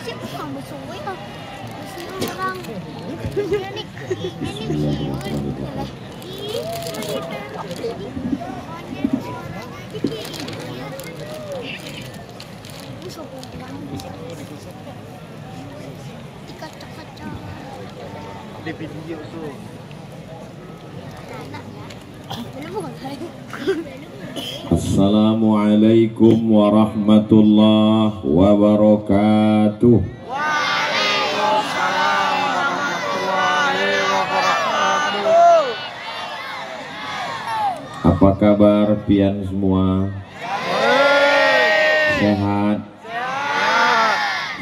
sih tukang bersuwi ah. Bersiul orang. Nenek bersiul. Alah. Di video tuh. Assalamualaikum warahmatullahi wabarakatuh. Waalaikumsalam warahmatullahi wabarakatuh. Apa kabar pian semua? Sehat?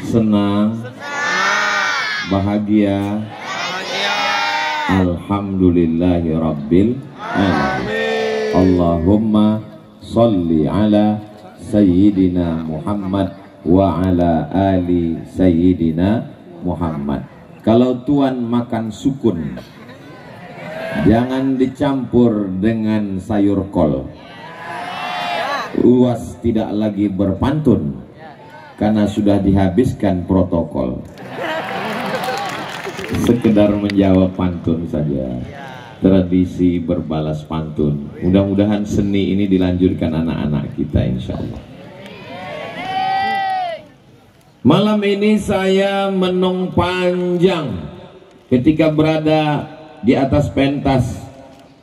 Senang? Bahagia? Alhamdulillahi rabbil alamin. Allahumma salli ala Sayyidina Muhammad wa ala ali Sayyidina Muhammad. Kalau tuan makan sukun, jangan dicampur dengan sayur kol. Uas tidak lagi berpantun karena sudah dihabiskan protokol. Sekedar menjawab pantun saja. Tradisi berbalas pantun. Mudah-mudahan seni ini dilanjutkan anak-anak kita insya Allah. Malam ini saya menung panjang ketika berada di atas pentas,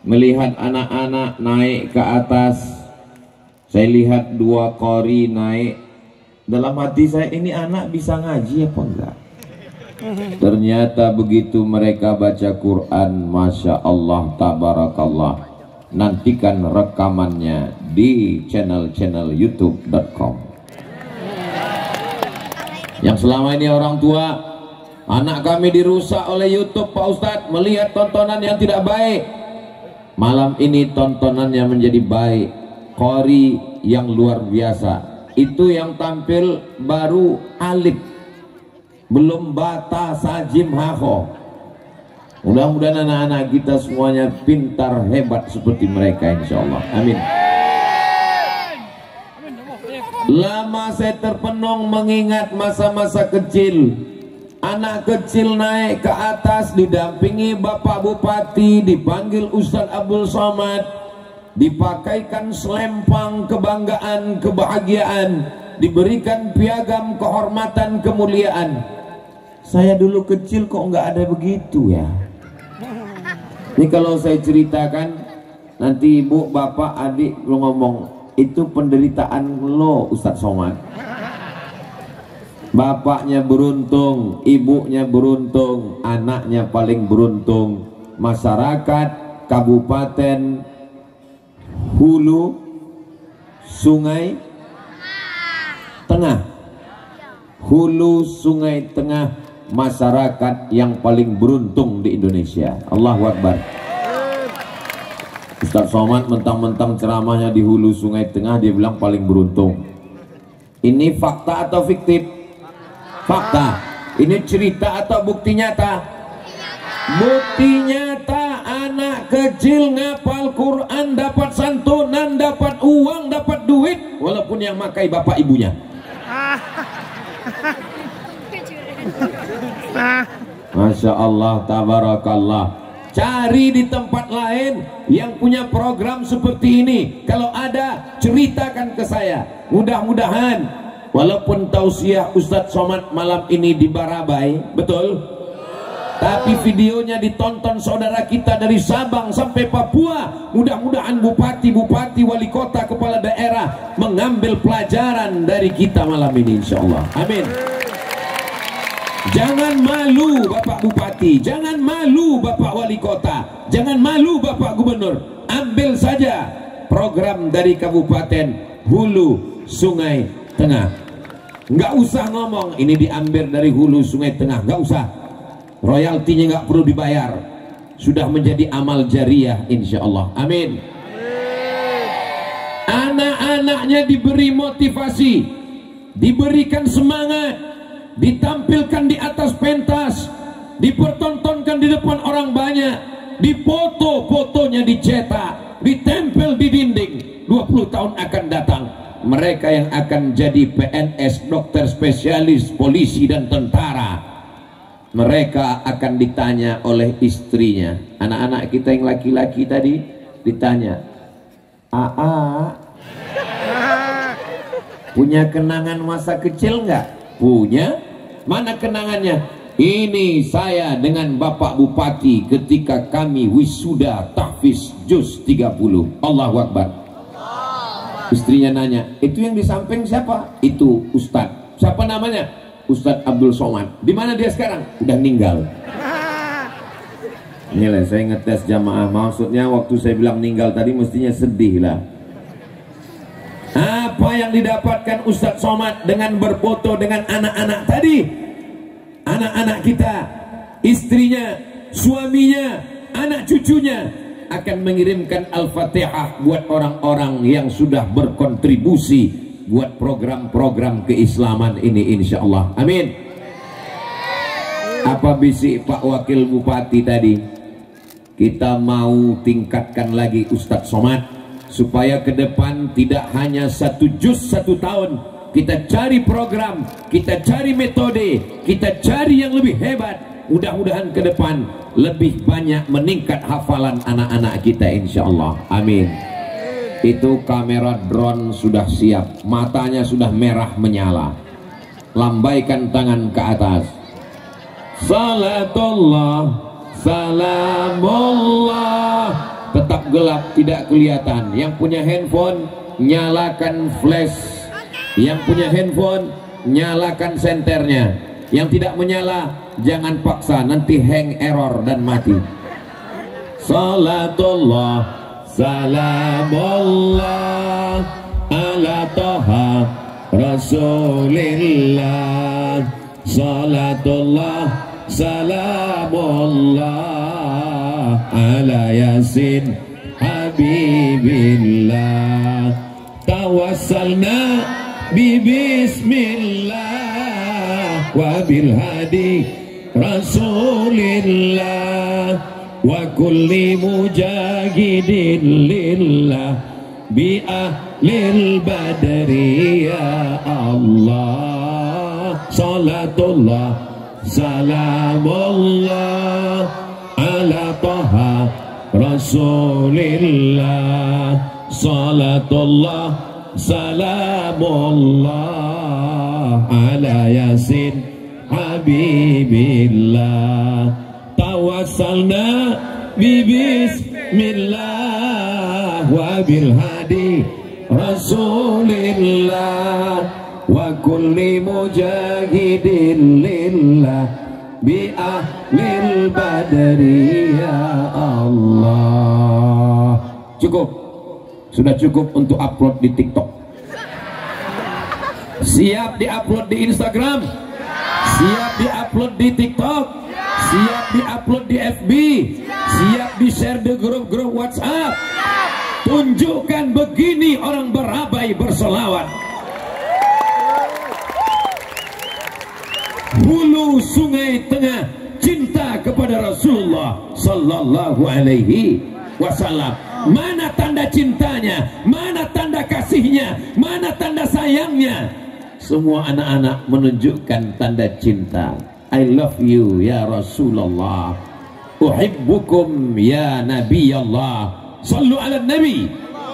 melihat anak-anak naik ke atas. Saya lihat dua qori naik. Dalam hati saya, ini anak bisa ngaji apa enggak? Ternyata begitu mereka baca Quran, Masya Allah, Tabarakallah. Nantikan rekamannya di channel-channel youtube.com. Yang selama ini orang tua, anak kami dirusak oleh YouTube Pak Ustadz, melihat tontonan yang tidak baik. Malam ini tontonannya menjadi baik. Qori yang luar biasa. Itu yang tampil baru alif, belum bata sajim hako. Mudah-mudahan anak-anak kita semuanya pintar hebat seperti mereka insya Allah. Amin. Lama saya terpenung mengingat masa-masa kecil. Anak kecil naik ke atas didampingi Bapak Bupati, dipanggil Ustadz Abdul Somad, dipakaikan selempang kebanggaan, kebahagiaan, diberikan piagam kehormatan, kemuliaan. Saya dulu kecil kok nggak ada begitu ya. Ini kalau saya ceritakan, nanti ibu, bapak, adik lo ngomong, itu penderitaan lo Ustadz Somad. Bapaknya beruntung, ibunya beruntung, anaknya paling beruntung. Masyarakat Kabupaten Hulu Sungai Tengah, Hulu Sungai Tengah, masyarakat yang paling beruntung di Indonesia. Allahu Akbar. Ustadz Somad mentang-mentang ceramahnya di Hulu Sungai Tengah, dia bilang paling beruntung. Ini fakta atau fiktif? Fakta. Ini cerita atau bukti nyata? Bukti nyata. Anak kecil ngapal Quran, dapat santunan, dapat uang, dapat duit, walaupun yang makai bapak ibunya. Masya Allah, Tabarakallah. Cari di tempat lain yang punya program seperti ini. Kalau ada, ceritakan ke saya. Mudah-mudahan, walaupun tausiah Ustadz Somad malam ini di Barabai, betul? Tapi videonya ditonton saudara kita dari Sabang sampai Papua. Mudah-mudahan bupati-bupati, wali kota, kepala daerah mengambil pelajaran dari kita malam ini insya Allah. Amin. Jangan malu Bapak Bupati, jangan malu Bapak Wali Kota, jangan malu Bapak Gubernur. Ambil saja program dari Kabupaten Hulu Sungai Tengah. Nggak usah ngomong ini diambil dari Hulu Sungai Tengah, nggak usah. Royaltinya nggak perlu dibayar. Sudah menjadi amal jariah insya Allah. Amin. Anak-anaknya diberi motivasi, diberikan semangat, ditampilkan di atas pentas, dipertontonkan di depan orang banyak, difoto, fotonya dicetak, ditempel di dinding. 20 tahun akan datang mereka yang akan jadi PNS, dokter spesialis, polisi dan tentara, mereka akan ditanya oleh istrinya. Anak-anak kita yang laki-laki tadi ditanya, "Aa, punya kenangan masa kecil nggak?" Punya. Mana kenangannya? Ini saya dengan Bapak Bupati ketika kami wisuda tahfiz juz 30. Allahu Akbar. Istrinya nanya, "Itu yang di samping siapa?" "Itu Ustadz." "Siapa namanya?" "Ustadz Abdul Somad." "Di mana dia sekarang?" "Udah meninggal." Inilah saya ngetes jamaah. Maksudnya waktu saya bilang meninggal tadi mestinya sedih lah. Apa yang didapatkan Ustadz Somad dengan berfoto dengan anak-anak tadi? Anak-anak kita, istrinya, suaminya, anak cucunya akan mengirimkan Al-Fatihah buat orang-orang yang sudah berkontribusi buat program-program keislaman ini, insya Allah. Amin. Apa bisik Pak Wakil Bupati tadi? Kita mau tingkatkan lagi Ustadz Somad supaya ke depan tidak hanya 1 juz 1 tahun. Kita cari program, kita cari metode, kita cari yang lebih hebat. Mudah-mudahan ke depan lebih banyak meningkat hafalan anak-anak kita, insya Allah. Amin. Itu kamera drone sudah siap, matanya sudah merah menyala. Lambaikan tangan ke atas. Salatullah, salamullah. Tetap gelap, tidak kelihatan. Yang punya handphone, nyalakan flash. Yang punya handphone, nyalakan senternya. Yang tidak menyala, jangan paksa, nanti hang, error dan mati. Salatullah, salamullah ala Taha Rasulillah. Salatullah, salamullah ala Yasin Habibillah. Tawassalna bismillah wa bil hadi Rasulillah wa kulli mujahidin lillah bi ahlil badri ya Allah. Salatullah, salamullah ala Taha Rasulillah. Salatullah, salamullah ala Yasin Habibillah. Tawassalna bismillah wa bil hadi Rasulillah wa kulli mujahidin lillah bi ahlil badri ya Allah. Cukup. Sudah cukup untuk upload di TikTok. Siap diupload di Instagram, siap diupload di TikTok, siap diupload di FB, siap di share di grup-grup WhatsApp. Tunjukkan begini orang berabai berselawat. Hulu Sungai Tengah cinta kepada Rasulullah sallallahu alaihi wasallam. Mana tanda cintanya, mana tanda kasihnya, mana tanda sayangnya? Semua anak-anak menunjukkan tanda cinta. I love you ya Rasulullah, uhibbukum ya Nabi Allah. Sallu ala Nabi.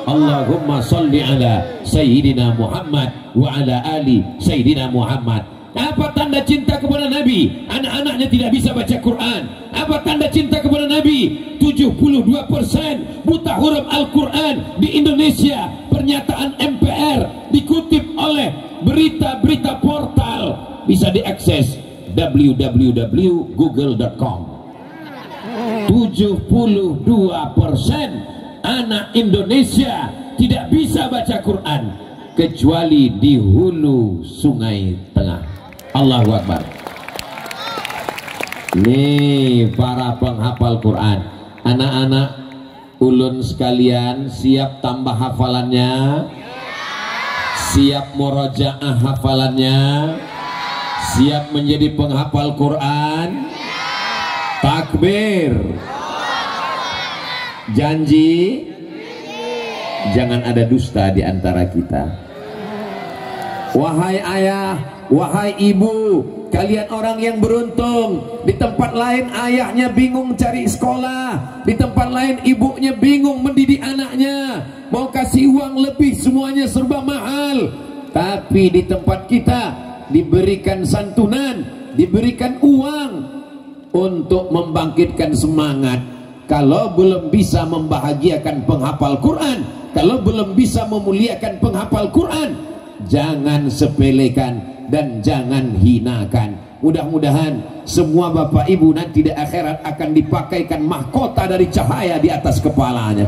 Allahumma salli ala Sayyidina Muhammad wa ala ali Sayyidina Muhammad. Apa tanda cinta kepada Nabi? Anak-anaknya tidak bisa baca Quran. Apa tanda cinta kepada Nabi? 72% buta huruf Al-Quran di Indonesia. Pernyataan MPR dikutip oleh berita-berita portal, bisa diakses www.google.com. 72% anak Indonesia tidak bisa baca Quran kecuali di hulu Sungai Tengah. Allahu Akbar. Nih para penghafal Quran, anak-anak ulun sekalian, siap tambah hafalannya? Siap murojaah hafalannya? Siap menjadi penghafal Quran? Takbir. Janji jangan ada dusta di antara kita. Wahai ayah, wahai ibu, kalian orang yang beruntung. Di tempat lain ayahnya bingung cari sekolah, di tempat lain ibunya bingung mendidik anaknya, mau kasih uang lebih semuanya serba mahal. Tapi di tempat kita diberikan santunan, diberikan uang untuk membangkitkan semangat. Kalau belum bisa membahagiakan penghafal Quran, kalau belum bisa memuliakan penghafal Quran, jangan sepelekan dan jangan hinakan. Mudah-mudahan semua bapak ibu nanti di akhirat akan dipakaikan mahkota dari cahaya di atas kepalanya.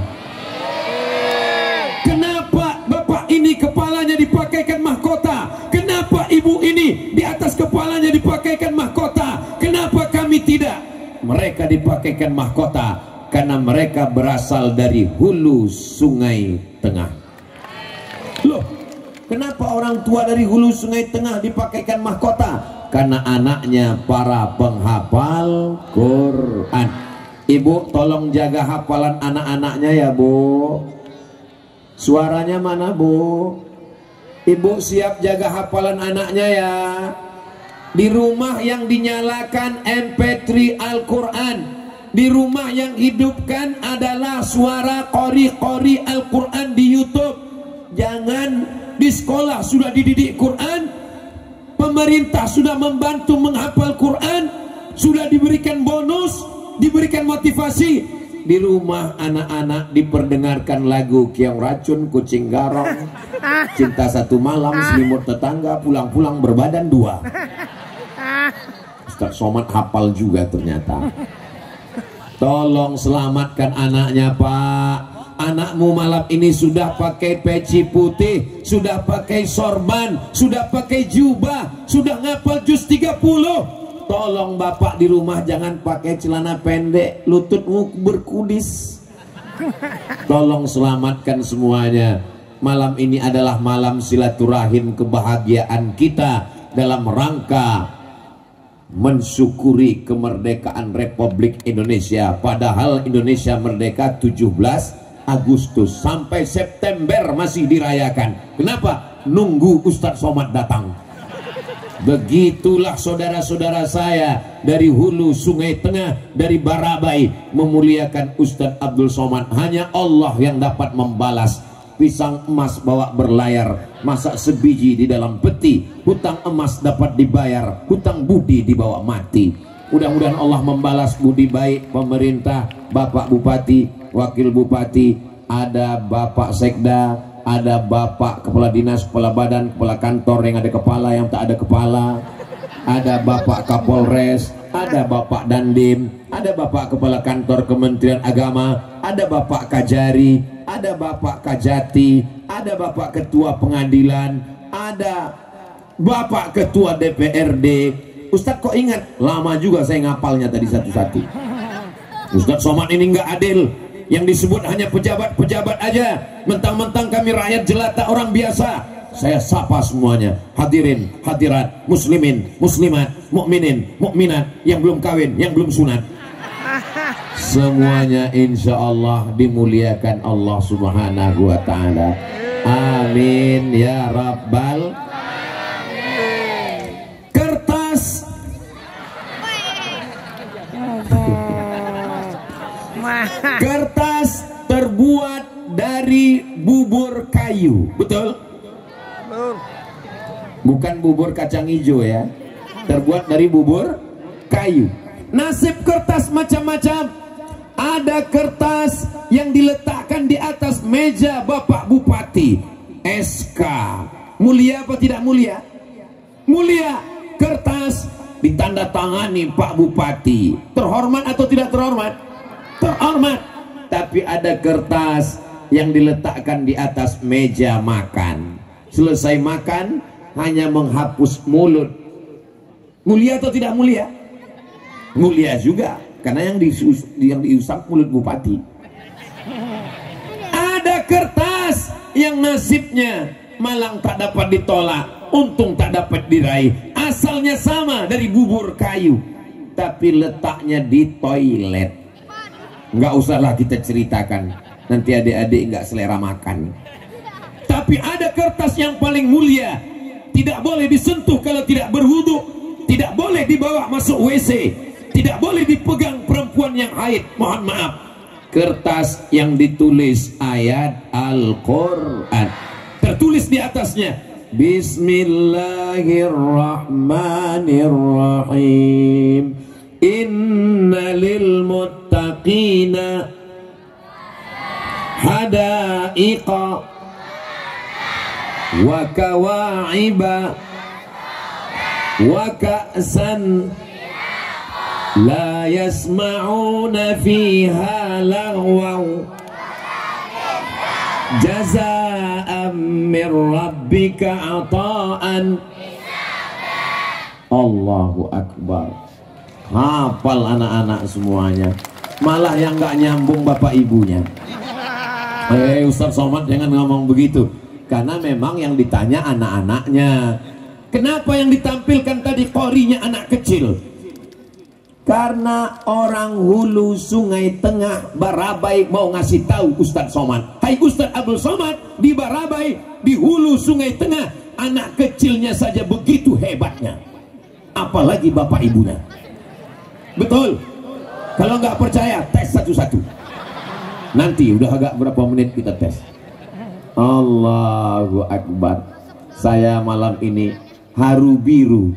Kenapa bapak ini kepalanya dipakaikan mahkota? Kenapa ibu ini di atas kepalanya dipakaikan mahkota? Kenapa kami tidak? Mereka dipakaikan mahkota karena mereka berasal dari hulu sungai tengah. Loh, kenapa orang tua dari hulu sungai tengah dipakaikan mahkota? Karena anaknya para penghafal Quran. Ibu tolong jaga hafalan anak-anaknya ya Bu. Suaranya mana Bu? Ibu siap jaga hafalan anaknya ya. Di rumah yang dinyalakan MP3 Al-Quran, di rumah yang hidupkan adalah suara qori-qori Al-Quran di YouTube. Jangan di sekolah sudah dididik Quran, pemerintah sudah membantu menghafal Quran, sudah diberikan bonus, diberikan motivasi. Di rumah anak-anak diperdengarkan lagu Kiong Racun, Kucing Garong, Cinta Satu Malam, Selimut Tetangga, Pulang-pulang Berbadan Dua. Ustaz Somad hafal juga ternyata. Tolong selamatkan anaknya Pak. Anakmu malam ini sudah pakai peci putih, sudah pakai sorban, sudah pakai jubah, sudah ngapal juz 30. Tolong bapak di rumah jangan pakai celana pendek, lututmu berkudis. Tolong selamatkan semuanya. Malam ini adalah malam silaturahim kebahagiaan kita dalam rangka mensyukuri kemerdekaan Republik Indonesia. Padahal Indonesia merdeka 17 Agustus sampai September masih dirayakan. Kenapa? Nunggu Ustadz Somad datang. Begitulah saudara-saudara saya dari hulu sungai tengah, dari Barabai, memuliakan Ustadz Abdul Somad. Hanya Allah yang dapat membalas. Pisang emas bawa berlayar, masak sebiji di dalam peti. Hutang emas dapat dibayar, hutang budi dibawa mati. Mudah-mudahan Allah membalas budi baik pemerintah, Bapak Bupati, Wakil Bupati, ada Bapak Sekda, ada Bapak Kepala Dinas, Kepala Badan, Kepala Kantor yang ada kepala, yang tak ada kepala, ada Bapak Kapolres, ada Bapak Dandim, ada Bapak Kepala Kantor Kementerian Agama, ada Bapak Kajari, ada Bapak Kajati, ada Bapak Ketua Pengadilan, ada Bapak Ketua DPRD. Ustadz kok ingat? Lama juga saya ngapalnya tadi satu-satu. Ustadz Somad ini nggak adil. Yang disebut hanya pejabat-pejabat aja. Mentang-mentang kami rakyat jelata orang biasa. Saya sapa semuanya. Hadirin, hadirat, muslimin, muslimat, mukminin, mukminat, yang belum kawin, yang belum sunat. Semuanya insya Allah dimuliakan Allah Subhanahu wa ta'ala. Amin ya Rabbal. Kertas kertas terbuat dari bubur kayu, betul? Bukan bubur kacang hijau ya, terbuat dari bubur kayu. Nasib kertas macam-macam. Ada kertas yang diletakkan di atas meja Bapak Bupati, SK. Mulia apa tidak mulia? Mulia. Kertas ditandatangani Pak Bupati. Terhormat atau tidak terhormat? Terhormat. Tapi ada kertas yang diletakkan di atas meja makan. Selesai makan hanya menghapus mulut. Mulia atau tidak mulia? Mulia juga, karena yang diusap mulut bupati. Ada kertas yang nasibnya malang tak dapat ditolak, untung tak dapat diraih. Asalnya sama dari bubur kayu, tapi letaknya di toilet. Nggak usahlah kita ceritakan, nanti adik-adik nggak selera makan. Tapi ada kertas yang paling mulia, tidak boleh disentuh kalau tidak berwudu, tidak boleh dibawa masuk WC, tidak boleh dipegang perempuan yang haid. Mohon maaf, kertas yang ditulis ayat Al-Quran, tertulis di atasnya Bismillahirrahmanirrahim, inna lil muttaqina hadaiqa wa kawa'iba wa ka'san la yasma'una fiha lagwaw jazaa'an min rabbika ata'an. Allahu Akbar. Hafal anak-anak semuanya, malah yang nggak nyambung bapak ibunya. Ustaz Somad jangan ngomong begitu, karena memang yang ditanya anak-anaknya. Kenapa yang ditampilkan tadi qorinya anak kecil? Karena orang hulu Sungai Tengah Barabai mau ngasih tahu Ustaz Somad, hai Ustaz Abdul Somad, di Barabai, di hulu Sungai Tengah, anak kecilnya saja begitu hebatnya, apalagi bapak ibunya. Betul? Kalau nggak percaya, tes satu-satu. Nanti udah agak berapa menit kita tes. Allahu Akbar. Saya malam ini haru biru,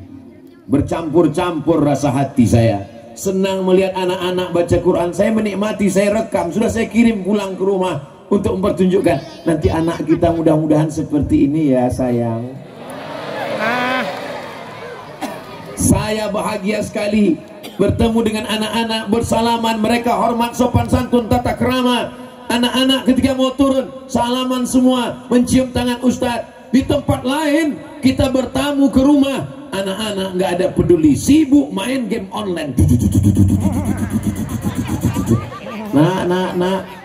bercampur-campur rasa hati saya. Senang melihat anak-anak baca Quran. Saya menikmati, saya rekam, sudah saya kirim pulang ke rumah untuk mempertunjukkan. Nanti anak kita mudah-mudahan seperti ini ya sayang. Saya bahagia sekali bertemu dengan anak-anak, bersalaman, mereka hormat, sopan santun, tata krama. Anak-anak ketika mau turun salaman semua, mencium tangan Ustadz. Di tempat lain kita bertamu ke rumah, anak-anak nggak ada peduli, sibuk main game online. Nah,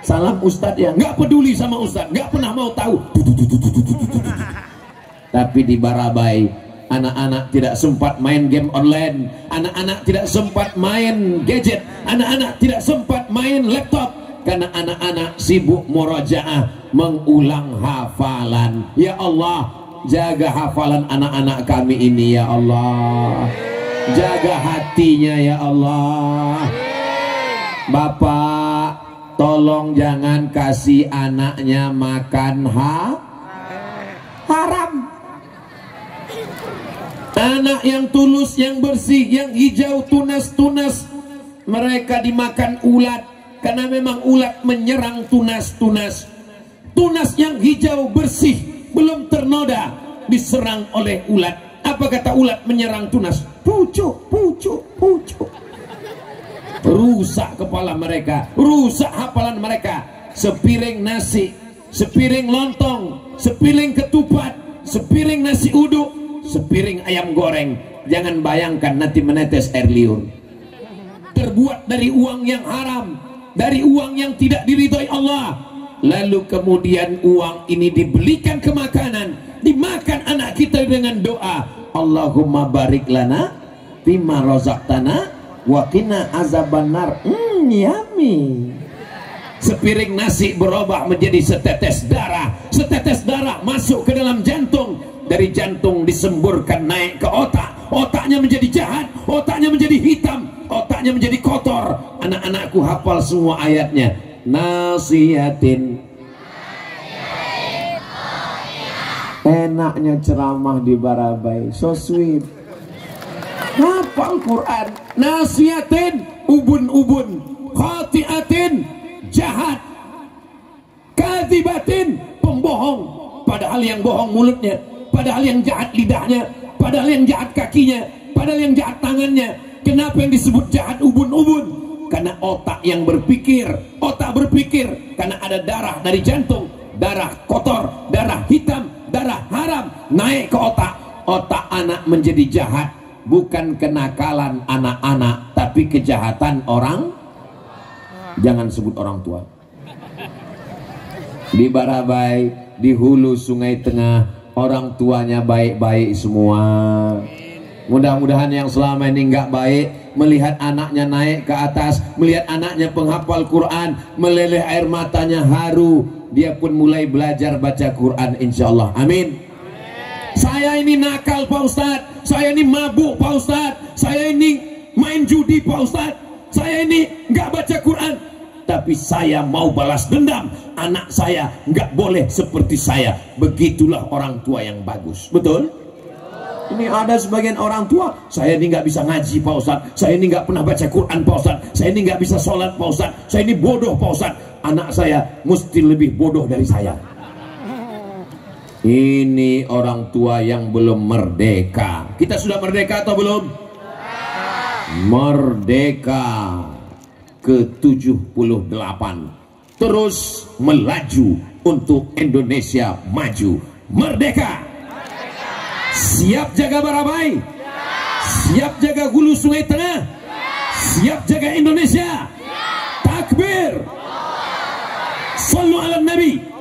salam Ustadz ya, nggak peduli sama Ustadz, nggak pernah mau tahu. Tapi di Barabai, anak-anak tidak sempat main game online, anak-anak tidak sempat main gadget, anak-anak tidak sempat main laptop, karena anak-anak sibuk murojaah, mengulang hafalan. Ya Allah, jaga hafalan anak-anak kami ini ya Allah, jaga hatinya ya Allah. Bapak, tolong jangan kasih anaknya makan haram. Anak yang tulus, yang bersih, yang hijau, tunas-tunas, mereka dimakan ulat, karena memang ulat menyerang tunas-tunas. Tunas yang hijau bersih, belum ternoda, diserang oleh ulat. Apa kata ulat menyerang tunas? Pucuk, pucuk, pucuk. Rusak kepala mereka, rusak hafalan mereka. Sepiring nasi, sepiring lontong, sepiring ketupat, sepiring nasi uduk, sepiring ayam goreng, jangan bayangkan nanti menetes air liur. Terbuat dari uang yang haram, dari uang yang tidak diridhoi Allah. Lalu kemudian uang ini dibelikan ke makanan, dimakan anak kita dengan doa, Allahumma barik lana bima razaqtana wa qina azabannar. Yummy. Sepiring nasi berubah menjadi setetes darah, setetes darah masuk ke dalam jantung, dari jantung disemburkan naik ke otak, otaknya menjadi jahat, otaknya menjadi hitam, otaknya menjadi kotor. Anak-anakku hafal semua ayatnya. Nasihatin. Enaknya ceramah di Barabai, so sweet. Hafal Quran. Nasihatin, ubun-ubun. Khatiatin, jahat. Kadzibatin, pembohong, padahal yang bohong mulutnya, padahal yang jahat lidahnya, padahal yang jahat kakinya, padahal yang jahat tangannya. Kenapa yang disebut jahat ubun-ubun? Karena otak yang berpikir, otak berpikir, karena ada darah dari jantung, darah kotor, darah hitam, darah haram naik ke otak. Otak anak menjadi jahat, bukan kenakalan anak-anak, tapi kejahatan orang. Jangan sebut orang tua. Di Barabai, di hulu Sungai Tengah, orang tuanya baik-baik semua. Mudah-mudahan yang selama ini nggak baik, melihat anaknya naik ke atas, melihat anaknya penghafal Quran, meleleh air matanya haru, dia pun mulai belajar baca Quran, insya Allah. Amin. Saya Saya ini nakal Pak Ustadz, saya ini mabuk Pak Ustadz, saya ini main judi Pak Ustadz, saya ini nggak baca Quran. Tapi saya mau balas dendam, anak saya nggak boleh seperti saya. Begitulah orang tua yang bagus. Betul? Ini ada sebagian orang tua, saya ini nggak bisa ngaji Pak Ustadz, saya ini nggak pernah baca Quran Pak Ustadz, saya ini nggak bisa sholat Pak Ustadz, saya ini bodoh Pak Ustadz. Anak saya mesti lebih bodoh dari saya. Ini orang tua yang belum merdeka. Kita sudah merdeka atau belum? Merdeka ke-78. Terus melaju untuk Indonesia maju. Merdeka. Siap jaga Barabai? Siap jaga hulu Sungai Tengah? Siap jaga Indonesia? Takbir. Sallu ala Nabi.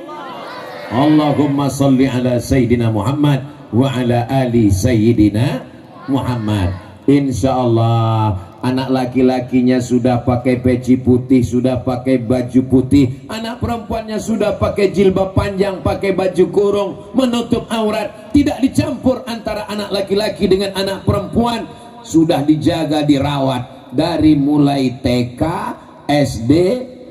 Allahumma salli ala Sayyidina Muhammad wa ala ali Sayyidina Muhammad. Insyaallah anak laki-lakinya sudah pakai peci putih, sudah pakai baju putih. Anak perempuannya sudah pakai jilbab panjang, pakai baju kurung, menutup aurat. Tidak dicampur antara anak laki-laki dengan anak perempuan. Sudah dijaga, dirawat dari mulai TK, SD,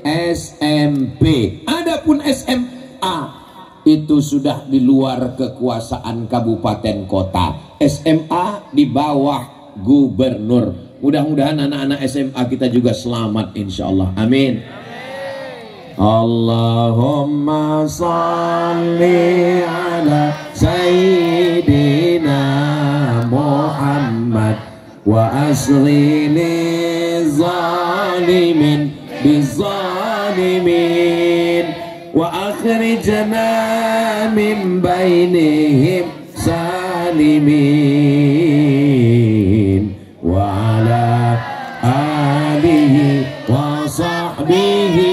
SMP. Adapun SMA itu sudah di luar kekuasaan kabupaten kota. SMA di bawah gubernur. Mudah-mudahan anak-anak SMA kita juga selamat insyaallah. Amin. Allahumma salli ala Sayyidina Muhammad wa asli zalimin bizalimin wa akhrijna min bainihim salimin wa ala alihi wa sahbihi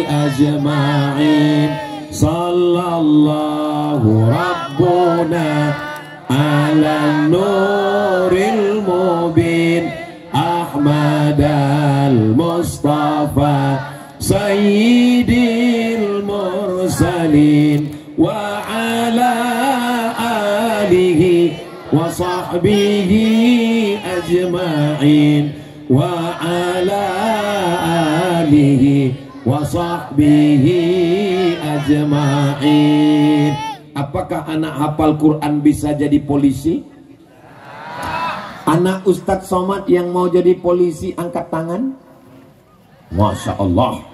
ajma'in. Sallallahu rabbuna ala nuril mubin Ahmad al-Mustafa sayyidil mursalin wa ala alihi wa sahbihi ajma'in wa ala alihi wa sahbihi ajma'in. Apakah anak hafal Quran bisa jadi polisi? Anak Ustadz Somad yang mau jadi polisi angkat tangan. Masya Allah.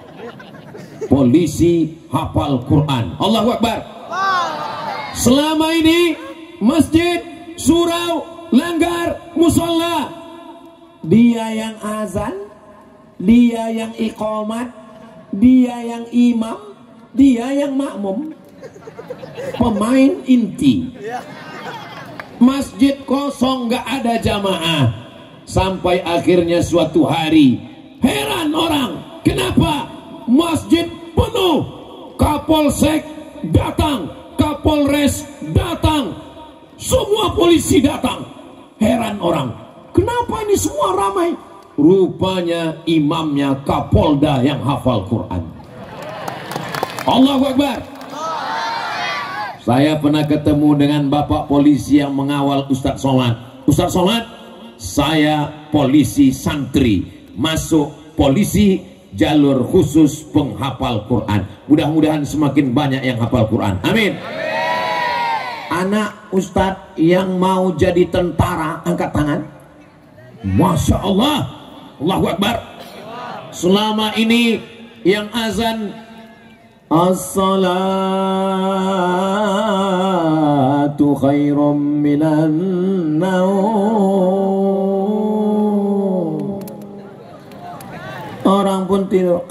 Polisi hafal Quran. Allahu Akbar. Selama ini masjid, surau, langgar, musola, dia yang azan, dia yang iqamat, dia yang imam, dia yang makmum, pemain inti. Masjid kosong, gak ada jamaah. Sampai akhirnya suatu hari heran orang, kenapa masjid penuh? Kapolsek datang, Kapolres datang, semua polisi datang. Heran orang, kenapa ini semua ramai? Rupanya imamnya Kapolda yang hafal Quran. Allahu Akbar. Saya pernah ketemu dengan bapak polisi yang mengawal Ustadz Somad. Ustadz Somad, saya polisi santri, masuk polisi jalur khusus penghafal Quran. Mudah-mudahan semakin banyak yang hafal Quran. Amin. Anak Ustadz yang mau jadi tentara angkat tangan. Masya Allah. Allahu Akbar. Selama ini yang azan as-salatu khairum minan naum. Orang pun tidur.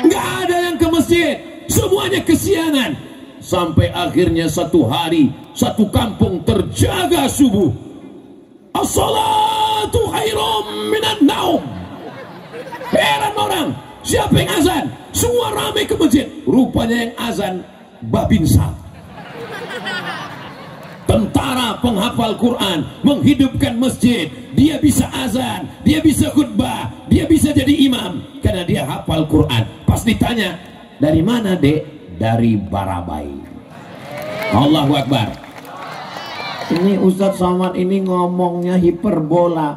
Nggak ada yang ke masjid, semuanya kesiangan. Sampai akhirnya satu hari satu kampung terjaga subuh. As-salatu khairum minan naum. Heran orang, siapa yang azan? Semua ramai ke masjid. Rupanya yang azan Babinsa, tentara penghafal Quran, menghidupkan masjid. Dia bisa azan, dia bisa khutbah, dia bisa jadi imam karena dia hafal Quran. Pas ditanya, dari mana dek? Dari Barabai. Allahu Akbar. Ini Ustadz Somad ini ngomongnya hiperbola,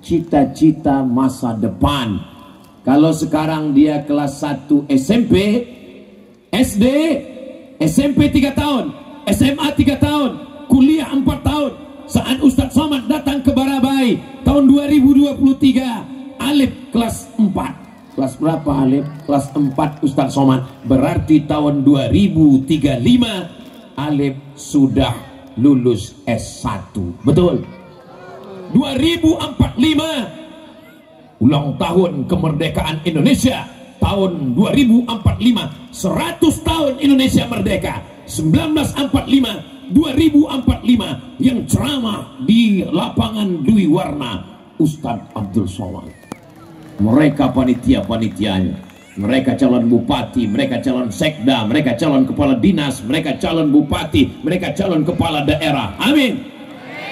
cita-cita masa depan. Kalau sekarang dia kelas 1 SMP, SD, SMP 3 tahun, SMA 3 tahun, kuliah 4 tahun. Saat Ustadz Somad datang ke Barabai tahun 2023, Alif kelas 4. Kelas berapa Alif? Kelas 4 Ustadz Somad. Berarti tahun 2035 Alif sudah lulus S1. Betul? 2045 ulang tahun kemerdekaan Indonesia. Tahun 2045 100 tahun Indonesia merdeka. 1945 2045 yang ceramah di lapangan Dwi Warna Ustadz Abdul Somad. Mereka panitia-panitianya, mereka calon bupati, mereka calon sekda, mereka calon kepala dinas, mereka calon bupati, mereka calon kepala daerah. Amin.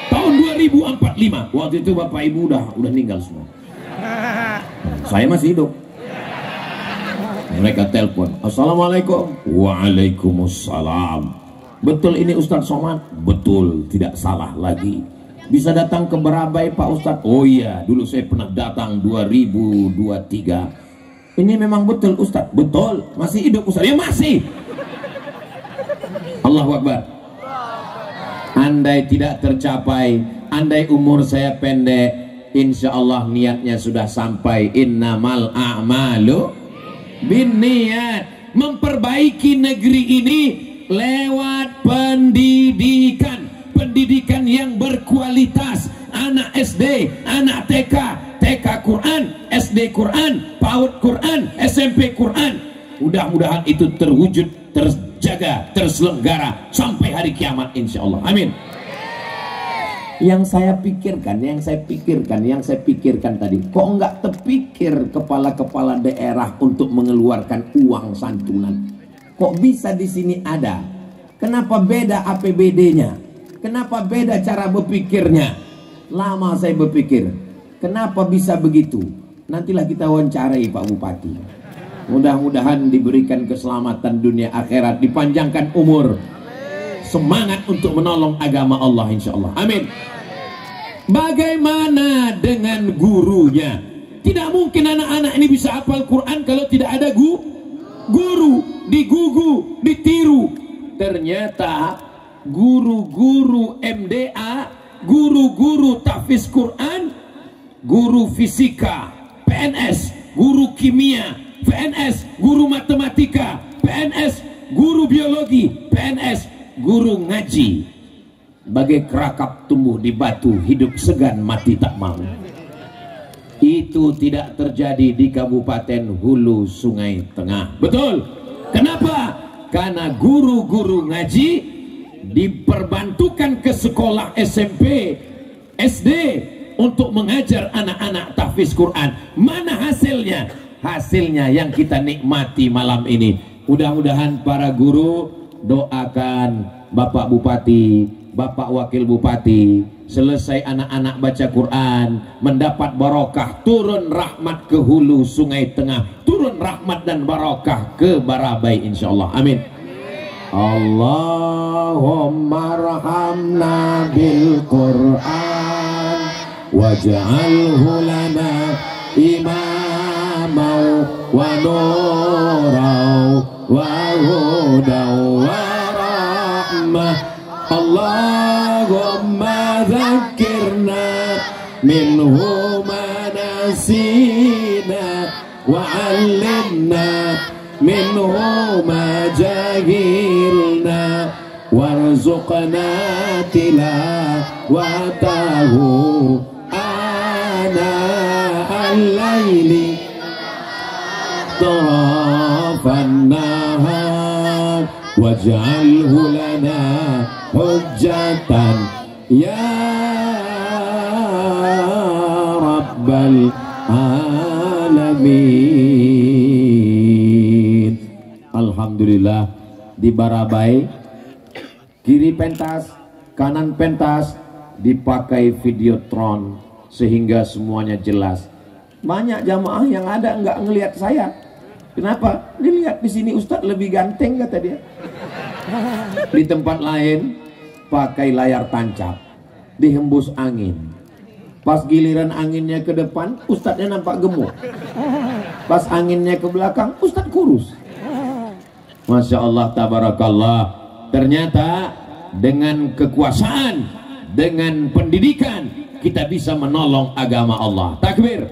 Tahun 2045 waktu itu bapak ibu udah meninggal semua. Saya masih hidup. Mereka telepon, assalamualaikum. Waalaikumsalam. Betul ini Ustadz Somad? Betul, tidak salah lagi. Bisa datang ke Barabai Pak Ustadz? Oh iya, dulu saya pernah datang 2023. Ini memang betul Ustadz? Betul. Masih hidup Ustadz? Ya masih. Allahu Akbar. Andai tidak tercapai, andai umur saya pendek, insya Allah niatnya sudah sampai. Innamal a'malu binniyat. Memperbaiki negeri ini lewat pendidikan. Pendidikan yang berkualitas. Anak SD, anak TK, TK Quran, SD Quran, PAUD Quran, SMP Quran. Mudah-mudahan itu terwujud, terjaga, terselenggara sampai hari kiamat insya Allah. Amin. Yang saya pikirkan tadi, kok enggak terpikir kepala-kepala daerah untuk mengeluarkan uang santunan? Kok bisa di sini ada? Kenapa beda APBD-nya? Kenapa beda cara berpikirnya? Lama saya berpikir, kenapa bisa begitu? Nantilah kita wawancarai Pak Bupati. Mudah-mudahan diberikan keselamatan dunia akhirat, dipanjangkan umur, semangat untuk menolong agama Allah insya Allah. Amin. Bagaimana dengan gurunya? Tidak mungkin anak-anak ini bisa hafal Quran kalau tidak ada guru, digugu, ditiru. Ternyata guru-guru MDA, guru-guru tahfiz Quran, guru fisika, PNS, guru kimia, PNS, guru matematika, PNS, guru biologi, PNS, guru ngaji. Bagai kerakap tumbuh di batu, hidup segan mati tak mau. Itu tidak terjadi di Kabupaten Hulu Sungai Tengah. Betul? Kenapa? Karena guru-guru ngaji diperbantukan ke sekolah SMP, SD untuk mengajar anak-anak tahfiz Quran. Mana hasilnya? Hasilnya yang kita nikmati malam ini. Mudah-mudahan para guru doakan Bapak Bupati, Bapak Wakil Bupati, selesai anak-anak baca Quran, mendapat barokah, turun rahmat ke Hulu Sungai Tengah, turun rahmat dan barokah ke Barabai insyaallah. Amin. Allahumma arhamna bil Quran waj'alhu lana imamau wa nurau wa hudaw wa rahmah. Allahumma zakkirna minhu ma nasina wa 'allimna minhu ma jahilna warzuqna tilawatahu ana al-laili tarafan nahar waj'alhu lana hujjatan ya rabbal alamin. Alhamdulillah di Barabai kiri pentas, kanan pentas dipakai videotron sehingga semuanya jelas. Banyak jamaah yang ada nggak ngelihat saya. Kenapa? Dilihat di sini Ustadz lebih ganteng kata dia. Di tempat lain pakai layar tancap, dihembus angin. Pas giliran anginnya ke depan, ustadznya nampak gemuk. Pas anginnya ke belakang, ustadz kurus. Masya Allah, tabarakallah. Ternyata dengan kekuasaan, dengan pendidikan, kita bisa menolong agama Allah. Takbir.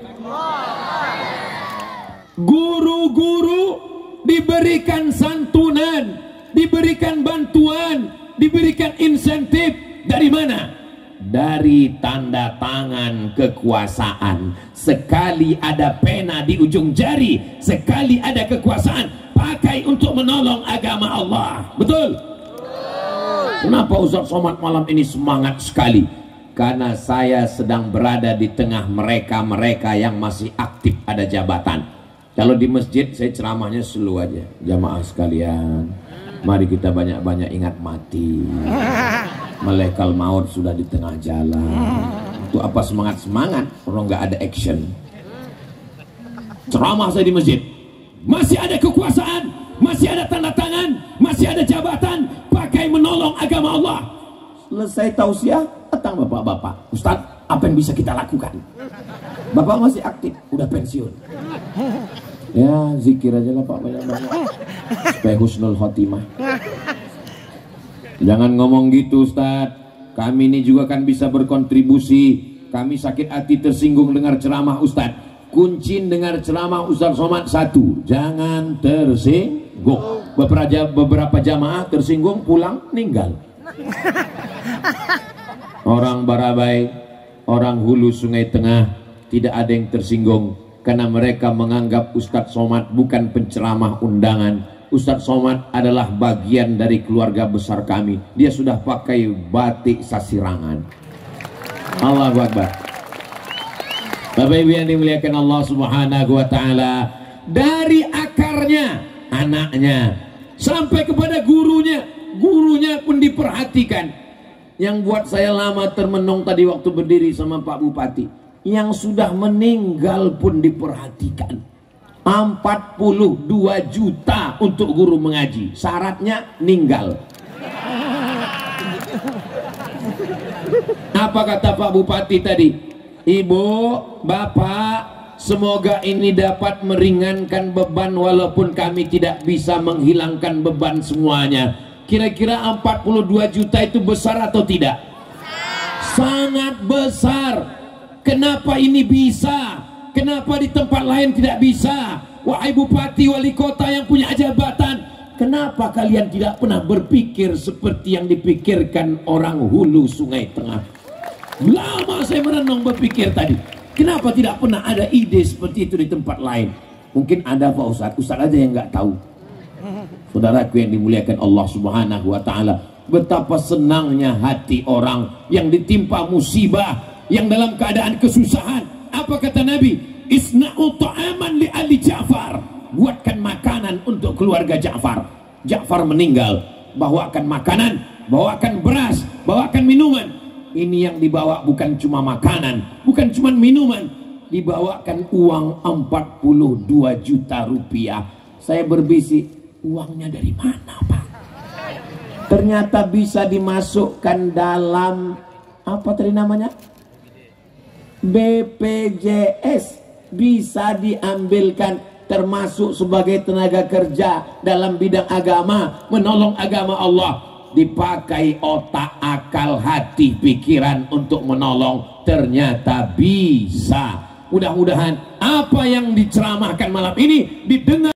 Guru-guru diberikan santunan, diberikan bantuan, diberikan insentif. Dari mana? Dari tanda tangan kekuasaan. Sekali ada pena di ujung jari, sekali ada kekuasaan, pakai untuk menolong agama Allah. Betul? Kenapa Ustaz Somad malam ini semangat sekali? Karena saya sedang berada di tengah mereka-mereka yang masih aktif ada jabatan. Kalau di masjid saya ceramahnya slow aja. Jamaah sekalian, mari kita banyak-banyak ingat mati. Malaikat maut sudah di tengah jalan. Itu apa semangat-semangat kalau nggak ada action? Ceramah saya di masjid, masih ada kekuasaan, masih ada tanda tangan, masih ada jabatan, pakai menolong agama Allah. Selesai tausiah, datang bapak-bapak, Ustadz, apa yang bisa kita lakukan? Bapak masih aktif, udah pensiun. Ya zikir aja lah Pak, banyak-banyak supaya husnul khotimah. Jangan ngomong gitu Ustadz, kami ini juga kan bisa berkontribusi. Kami sakit hati tersinggung dengar ceramah Ustadz. Kunci dengar ceramah Ustadz Somad satu, jangan tersinggung. Beberapa jamaah tersinggung pulang meninggal. Orang Barabai, orang Hulu Sungai Tengah tidak ada yang tersinggung karena mereka menganggap Ustadz Somad bukan penceramah undangan. Ustadz Somad adalah bagian dari keluarga besar kami. Dia sudah pakai batik sasirangan. Allahu Akbar. Bapak Ibu yang dimuliakan Allah Subhanahu wa taala, dari akarnya anaknya sampai kepada gurunya, gurunya pun diperhatikan. Yang buat saya lama termenung tadi waktu berdiri sama Pak Bupati, yang sudah meninggal pun diperhatikan. 42 juta untuk guru mengaji, syaratnya ninggal. Apa kata Pak Bupati tadi? Ibu, Bapak, semoga ini dapat meringankan beban walaupun kami tidak bisa menghilangkan beban semuanya. Kira-kira 42 juta itu besar atau tidak? Sangat besar. Kenapa ini bisa? Kenapa di tempat lain tidak bisa? Wahai Bupati, Wali Kota yang punya jabatan, kenapa kalian tidak pernah berpikir seperti yang dipikirkan orang Hulu Sungai Tengah? Lama saya merenung berpikir tadi, kenapa tidak pernah ada ide seperti itu di tempat lain? Mungkin ada Pak Ustadz, Ustadz aja yang nggak tahu. Saudaraku yang dimuliakan Allah Subhanahu wa taala, betapa senangnya hati orang yang ditimpa musibah, yang dalam keadaan kesusahan. Apa kata Nabi? Isna'u ta'aman li ali Ja'far. Buatkan makanan untuk keluarga Ja'far. Ja'far meninggal, bawakan makanan, bawakan beras, bawakan minuman. Ini yang dibawa bukan cuma makanan, bukan cuma minuman, dibawakan uang 42 juta rupiah. Saya berbisik, uangnya dari mana Pak? Ternyata bisa dimasukkan dalam apa tadi namanya? BPJS, bisa diambilkan termasuk sebagai tenaga kerja dalam bidang agama, menolong agama Allah. Dipakai otak, akal, hati, pikiran untuk menolong, ternyata bisa. Mudah-mudahan apa yang diceramahkan malam ini didengar